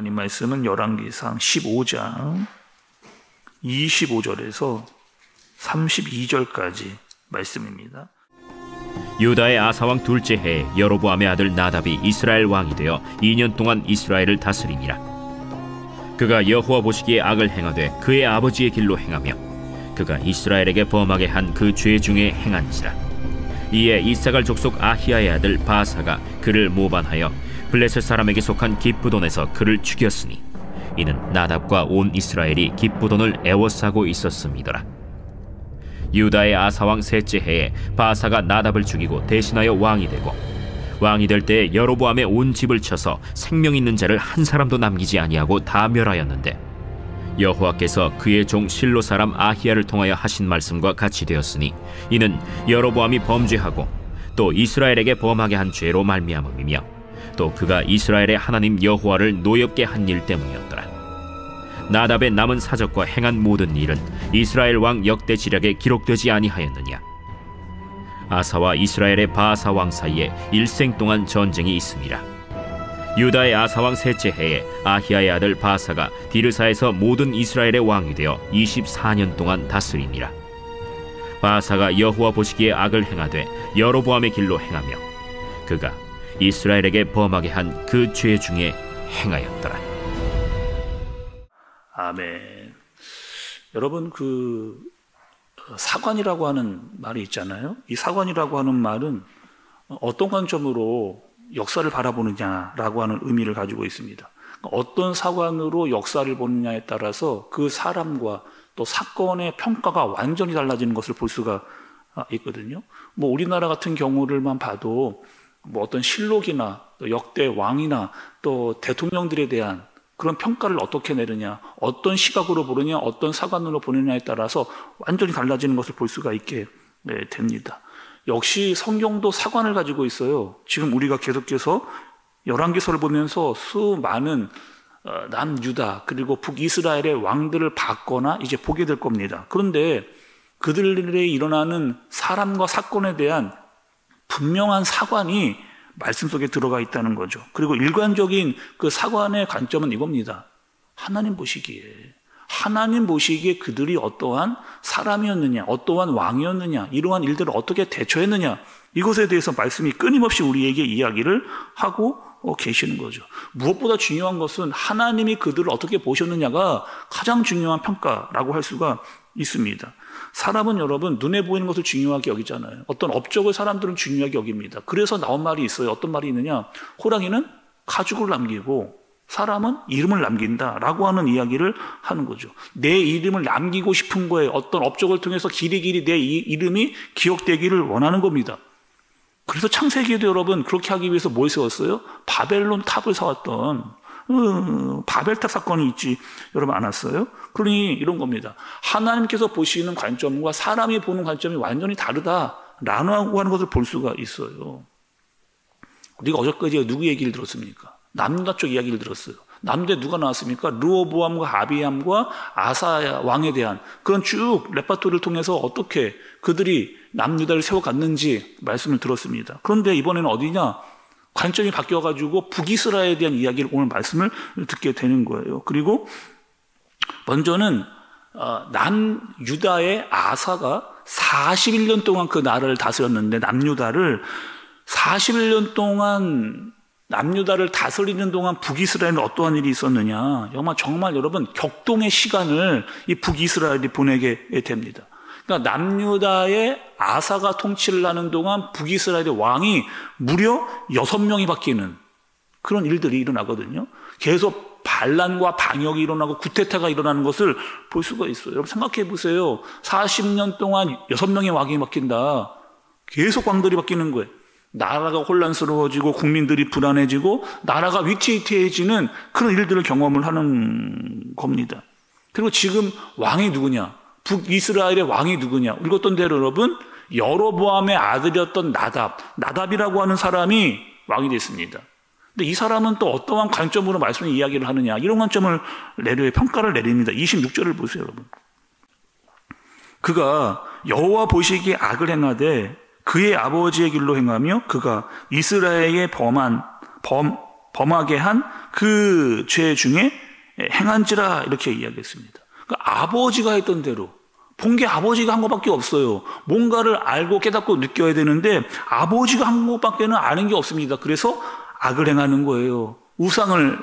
하나님 말씀은 열왕기상 15장 25절에서 32절까지 말씀입니다. 유다의 아사왕 둘째 해에 여로보암의 아들 나답이 이스라엘 왕이 되어 2년 동안 이스라엘을 다스리니라. 그가 여호와 보시기에 악을 행하되 그의 아버지의 길로 행하며 그가 이스라엘에게 범하게 한 그 죄 중에 행한지라. 이에 이사갈 족속 아히야의 아들 바사가 그를 모반하여 블레셋 사람에게 속한 기브돈에서 그를 죽였으니 이는 나답과 온 이스라엘이 기브돈을 애워싸고 있었음이더라. 유다의 아사왕 셋째 해에 바사가 나답을 죽이고 대신하여 왕이 되고 왕이 될 때에 여로보암의 온 집을 쳐서 생명 있는 자를 한 사람도 남기지 아니하고 다 멸하였는데 여호와께서 그의 종 실로 사람 아히야를 통하여 하신 말씀과 같이 되었으니 이는 여로보암이 범죄하고 또 이스라엘에게 범하게 한 죄로 말미암음이며 또 그가 이스라엘의 하나님 여호와를 노엽게 한 일 때문이었더라. 나답의 남은 사적과 행한 모든 일은 이스라엘 왕 역대 지략에 기록되지 아니하였느냐. 아사와 이스라엘의 바사 왕 사이에 일생 동안 전쟁이 있음이라. 유다의 아사왕 셋째 해에 아히야의 아들 바사가 디르사에서 모든 이스라엘의 왕이 되어 24년 동안 다스리니라. 바사가 여호와 보시기에 악을 행하되 여로보암의 길로 행하며 그가 이스라엘에게 범하게 한 그 죄 중에 행하였더라. 아멘. 여러분, 사관이라고 하는 말이 있잖아요. 이 사관이라고 하는 말은 어떤 관점으로 역사를 바라보느냐라고 하는 의미를 가지고 있습니다. 어떤 사관으로 역사를 보느냐에 따라서 그 사람과 또 사건의 평가가 완전히 달라지는 것을 볼 수가 있거든요. 뭐 우리나라 같은 경우를만 봐도 뭐 어떤 실록이나 또 역대 왕이나 또 대통령들에 대한 그런 평가를 어떻게 내느냐, 어떤 시각으로 보느냐, 어떤 사관으로 보느냐에 따라서 완전히 달라지는 것을 볼 수가 있게 됩니다. 역시 성경도 사관을 가지고 있어요. 지금 우리가 계속해서 열왕기서를 보면서 수많은 남유다 그리고 북이스라엘의 왕들을 봤거나 이제 보게 될 겁니다. 그런데 그들에 일어나는 사람과 사건에 대한 분명한 사관이 말씀 속에 들어가 있다는 거죠. 그리고 일관적인 그 사관의 관점은 이겁니다. 하나님 보시기에 그들이 어떠한 사람이었느냐, 어떠한 왕이었느냐, 이러한 일들을 어떻게 대처했느냐, 이것에 대해서 말씀이 끊임없이 우리에게 이야기를 하고 계시는 거죠. 무엇보다 중요한 것은 하나님이 그들을 어떻게 보셨느냐가 가장 중요한 평가라고 할 수가 있습니다. 사람은 여러분 눈에 보이는 것을 중요하게 여기잖아요. 어떤 업적을 사람들은 중요하게 여깁니다. 그래서 나온 말이 있어요. 어떤 말이 있느냐, 호랑이는 가죽을 남기고 사람은 이름을 남긴다라고 하는 이야기를 하는 거죠. 내 이름을 남기고 싶은 거에 어떤 업적을 통해서 길이길이 내 이름이 기억되기를 원하는 겁니다. 그래서 창세기에도 여러분 그렇게 하기 위해서 뭘 세웠어요? 바벨론 탑을 세웠던 바벨탑 사건이 있지 여러분 않았어요? 그러니 이런 겁니다. 하나님께서 보시는 관점과 사람이 보는 관점이 완전히 다르다라고 하는 것을 볼 수가 있어요. 우리가 어저까지 누구 얘기를 들었습니까? 남유다 쪽 이야기를 들었어요. 남유다에 누가 나왔습니까? 르호보암과 아비암과 아사 왕에 대한 그런 쭉 레파토리를 통해서 어떻게 그들이 남유다를 세워갔는지 말씀을 들었습니다. 그런데 이번에는 어디냐? 관점이 바뀌어가지고 북이스라엘에 대한 이야기를 오늘 말씀을 듣게 되는 거예요. 그리고 먼저는 남유다의 아사가 41년 동안 그 나라를 다스렸는데 남유다를 41년 동안 남유다를 다스리는 동안 북이스라엘은 어떠한 일이 있었느냐. 정말 여러분 격동의 시간을 이 북이스라엘이 보내게 됩니다. 그러니까 남유다의 아사가 통치를 하는 동안 북이스라엘의 왕이 무려 6명이 바뀌는 그런 일들이 일어나거든요. 계속 반란과 반역이 일어나고 구테타가 일어나는 것을 볼 수가 있어요. 여러분 생각해 보세요. 40년 동안 6명의 왕이 바뀐다. 계속 왕들이 바뀌는 거예요. 나라가 혼란스러워지고 국민들이 불안해지고 나라가 위태위태해지는 그런 일들을 경험을 하는 겁니다. 그리고 지금 왕이 누구냐? 북이스라엘의 왕이 누구냐? 읽었던 대로 여러분 여로보암의 아들이었던 나답이라고 하는 사람이 왕이 됐습니다. 근데 이 사람은 또 어떠한 관점으로 말씀을 이야기를 하느냐? 이런 관점을 평가를 내립니다. 26절을 보세요, 여러분. 그가 여호와 보시기에 악을 행하되 그의 아버지의 길로 행하며 그가 이스라엘에게 범하게 한 그 죄 중에 행한지라 이렇게 이야기했습니다. 그러니까 아버지가 했던 대로 본 게 아버지가 한 것밖에 없어요. 뭔가를 알고 깨닫고 느껴야 되는데 아버지가 한 것밖에는 아는 게 없습니다. 그래서 악을 행하는 거예요. 우상을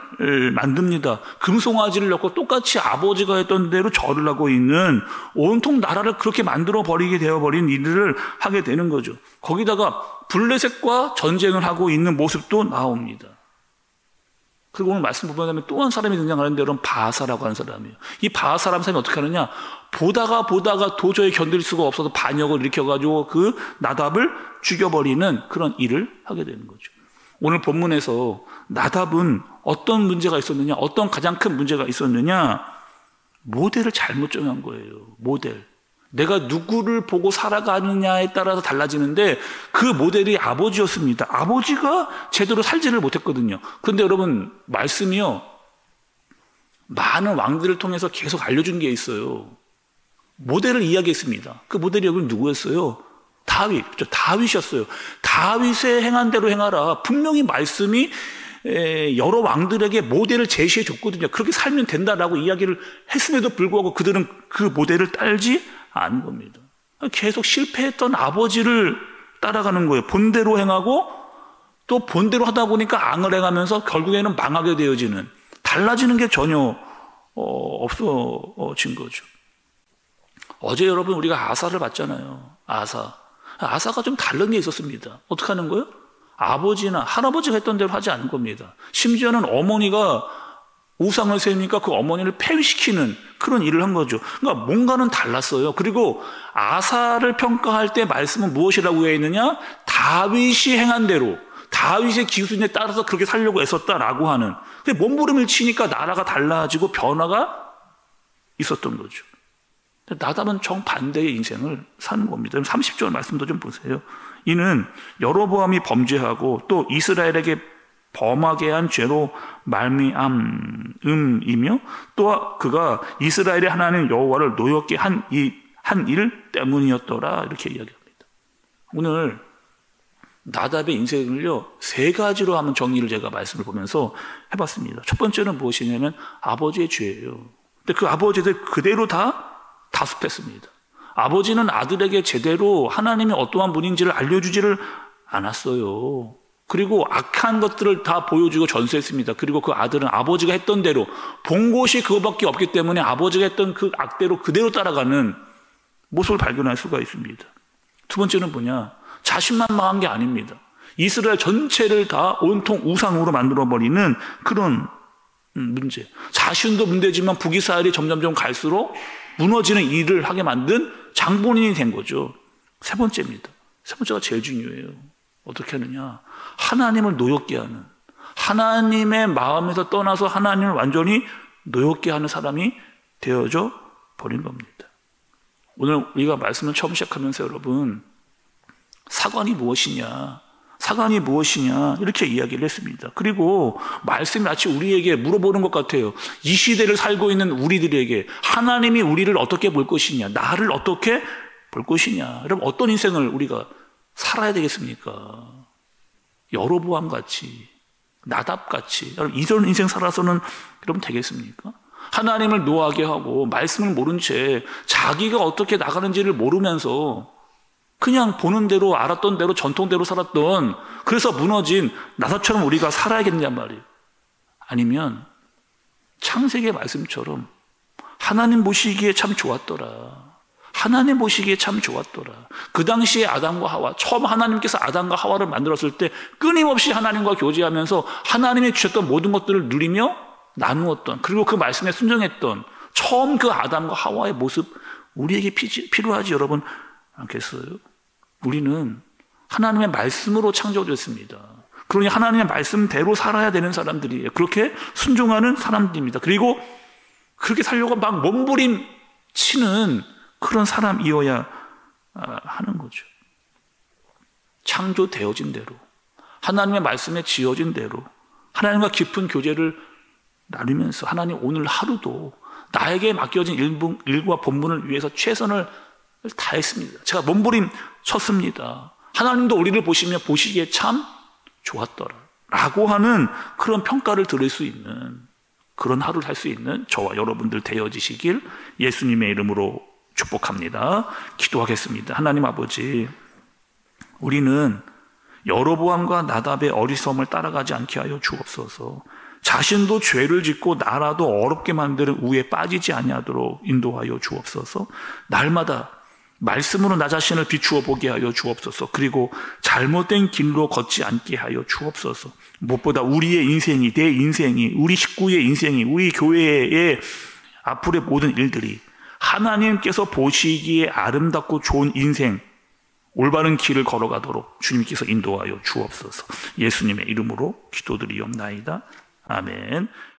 만듭니다. 금송아지를 넣고 똑같이 아버지가 했던 대로 절을 하고 있는 온통 나라를 그렇게 만들어 버리게 되어버린 일들을 하게 되는 거죠. 거기다가 블레셋과 전쟁을 하고 있는 모습도 나옵니다. 그리고 오늘 말씀 보면 또 한 사람이 등장하는데 여러분 바하사라고 하는 사람이에요. 이 바하사라는 사람이 어떻게 하느냐, 보다가 도저히 견딜 수가 없어서 반역을 일으켜가지고 그 나답을 죽여버리는 그런 일을 하게 되는 거죠. 오늘 본문에서 나답은 어떤 문제가 있었느냐, 어떤 가장 큰 문제가 있었느냐, 모델을 잘못 정한 거예요. 모델. 내가 누구를 보고 살아가느냐에 따라서 달라지는데 그 모델이 아버지였습니다. 아버지가 제대로 살지를 못했거든요. 그런데 여러분, 말씀이요, 많은 왕들을 통해서 계속 알려준 게 있어요. 모델을 이야기했습니다. 그 모델이 여기 누구였어요? 다윗. 그렇죠? 다윗이었어요. 다윗의 행한 대로 행하라. 분명히 말씀이 여러 왕들에게 모델을 제시해 줬거든요. 그렇게 살면 된다라고 이야기를 했음에도 불구하고 그들은 그 모델을 따르지 않은 겁니다. 계속 실패했던 아버지를 따라가는 거예요. 본대로 행하고 또 본대로 하다 보니까 앙을 행하면서 결국에는 망하게 되어지는, 달라지는 게 전혀 없어진 거죠. 어제 여러분 우리가 아사를 봤잖아요. 아사가 좀 다른 게 있었습니다. 어떻게 하는 거예요? 아버지나 할아버지가 했던 대로 하지 않은 겁니다. 심지어는 어머니가 우상을 세우니까 그 어머니를 폐위시키는 그런 일을 한 거죠. 그러니까 뭔가는 달랐어요. 그리고 아사를 평가할 때 말씀은 무엇이라고 해 있느냐? 다윗이 행한 대로, 다윗의 기준에 따라서 그렇게 살려고 애썼다라고 하는, 몸부림을 치니까 나라가 달라지고 변화가 있었던 거죠. 나답은 정반대의 인생을 사는 겁니다. 30절 말씀도 좀 보세요. 이는 여로보암이 범죄하고 또 이스라엘에게 범하게 한 죄로 말미암음이며 또 그가 이스라엘의 하나님 여호와를 노엽게 한 일 때문이었더라, 이렇게 이야기합니다. 오늘 나답의 인생을요, 세 가지로 한번 정리를 제가 말씀을 보면서 해봤습니다. 첫 번째는 무엇이냐면 아버지의 죄예요. 근데 그 아버지들 그대로 다 다습했습니다. 아버지는 아들에게 제대로 하나님이 어떠한 분인지를 알려주지를 않았어요. 그리고 악한 것들을 다 보여주고 전수했습니다. 그리고 그 아들은 아버지가 했던 대로, 본 곳이 그거밖에 없기 때문에 아버지가 했던 그 악대로 그대로 따라가는 모습을 발견할 수가 있습니다. 두 번째는 뭐냐? 자신만 망한 게 아닙니다. 이스라엘 전체를 다 온통 우상으로 만들어버리는 그런 문제. 자신도 문제지만 북이스라엘이 점점점 갈수록 무너지는 일을 하게 만든 장본인이 된 거죠. 세 번째입니다. 세 번째가 제일 중요해요. 어떻게 하느냐? 하나님을 노엽게 하는, 하나님의 마음에서 떠나서 하나님을 완전히 노엽게 하는 사람이 되어져 버린 겁니다. 오늘 우리가 말씀을 처음 시작하면서 여러분, 사관이 무엇이냐, 사관이 무엇이냐 이렇게 이야기를 했습니다. 그리고 말씀이 마치 우리에게 물어보는 것 같아요. 이 시대를 살고 있는 우리들에게 하나님이 우리를 어떻게 볼 것이냐, 나를 어떻게 볼 것이냐, 여러분 어떤 인생을 우리가 살아야 되겠습니까? 여로보암 같이, 나답 같이, 여러분 이런 인생 살아서는 여러분 되겠습니까? 하나님을 노하게 하고 말씀을 모른 채 자기가 어떻게 나가는지를 모르면서 그냥 보는 대로, 알았던 대로, 전통대로 살았던, 그래서 무너진 나답처럼 우리가 살아야겠냔 말이에요. 아니면 창세기의 말씀처럼 하나님 보시기에 참 좋았더라, 하나님 보시기에 참 좋았더라. 그 당시에 아담과 하와, 처음 하나님께서 아담과 하와를 만들었을 때 끊임없이 하나님과 교제하면서 하나님이 주셨던 모든 것들을 누리며 나누었던, 그리고 그 말씀에 순종했던 처음 그 아담과 하와의 모습 우리에게 필요하지 여러분 않겠어요? 우리는 하나님의 말씀으로 창조됐습니다. 그러니 하나님의 말씀대로 살아야 되는 사람들이에요. 그렇게 순종하는 사람들입니다. 그리고 그렇게 살려고 막 몸부림 치는 그런 사람이어야 하는 거죠. 창조되어진 대로, 하나님의 말씀에 지어진 대로 하나님과 깊은 교제를 나누면서 하나님 오늘 하루도 나에게 맡겨진 일과 본분을 위해서 최선을 다했습니다. 제가 몸부림 쳤습니다. 하나님도 우리를 보시며 보시기에 참 좋았더라. 라고 하는 그런 평가를 들을 수 있는, 그런 하루를 할 수 있는 저와 여러분들 되어지시길 예수님의 이름으로 축복합니다. 기도하겠습니다. 하나님 아버지, 우리는 여로보암과 나답의 어리석음을 따라가지 않게 하여 주옵소서. 자신도 죄를 짓고 나라도 어렵게 만드는 우에 빠지지 아니하도록 인도하여 주옵소서. 날마다 말씀으로 나 자신을 비추어 보게 하여 주옵소서. 그리고 잘못된 길로 걷지 않게 하여 주옵소서. 무엇보다 우리의 인생이, 내 인생이, 우리 식구의 인생이, 우리 교회의 앞으로의 모든 일들이 하나님께서 보시기에 아름답고 좋은 인생, 올바른 길을 걸어가도록 주님께서 인도하여 주옵소서. 예수님의 이름으로 기도드리옵나이다. 아멘.